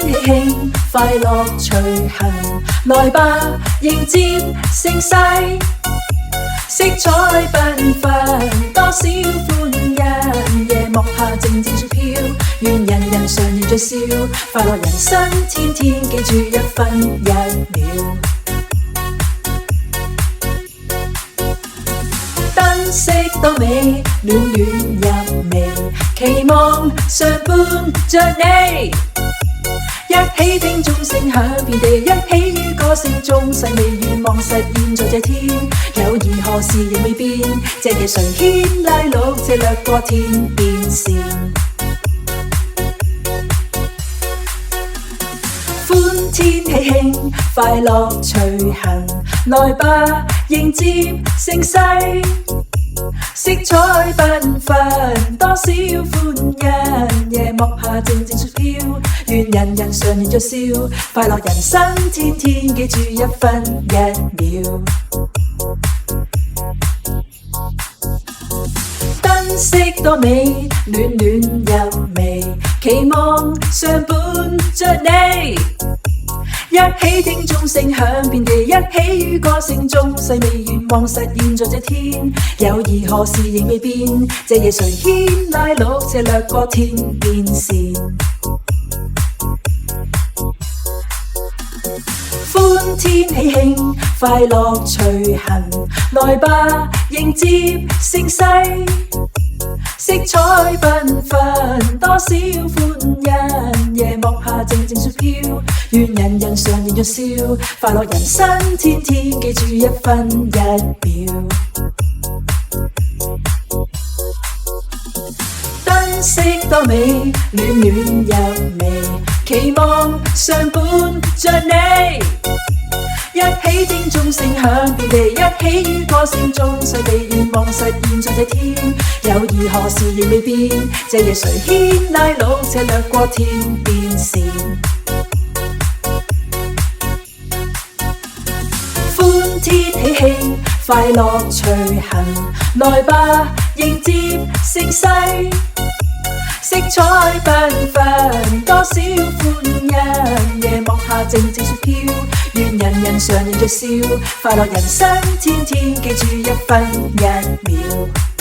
喜慶，快樂隨行，來吧迎接盛世，色彩繽紛，多少歡欣，夜幕下靜靜說飄，願人人常燃着笑，快樂人生天天記住一分一秒。燈飾多美，暖暖入微，期望常伴着你，一起聽鐘聲響遍地，一起於歌聲中細微願望實現在這天，友誼何時仍未變，這夜誰牽拉攏，這掠過天邊線。歡天喜慶，快樂隨行，來吧迎接盛世，色彩繽紛，多少歡欣，夜幕下靜靜說飄，願人人常燃着笑，快樂人生天天記住一分一秒。燈飾多美，暖暖入微，期望常伴着你，一起聽鐘聲響遍地，一起於歌聲中細微願望實現在這天，友誼何時仍未變，這夜誰牽拉攏，這掠過天邊線。歡天喜慶，快樂隨行，來吧迎接盛世，色彩繽紛，多少歡欣，夜幕下靜靜說飄，願人人常燃着笑，快樂人生天天記住一分一秒。燈飾多美，暖暖入微，期望常伴着你，一起聽鐘聲響遍地，一起於歌聲中細微願望實現在這天，友誼何時仍未變，這夜誰牽拉攏，這掠過天邊線。歡天喜慶，快樂隨行，來吧迎接盛世，色彩繽紛，多少歡欣，夜幕下靜靜說飄，願人人常燃着笑，快樂人生天天記住一分一秒。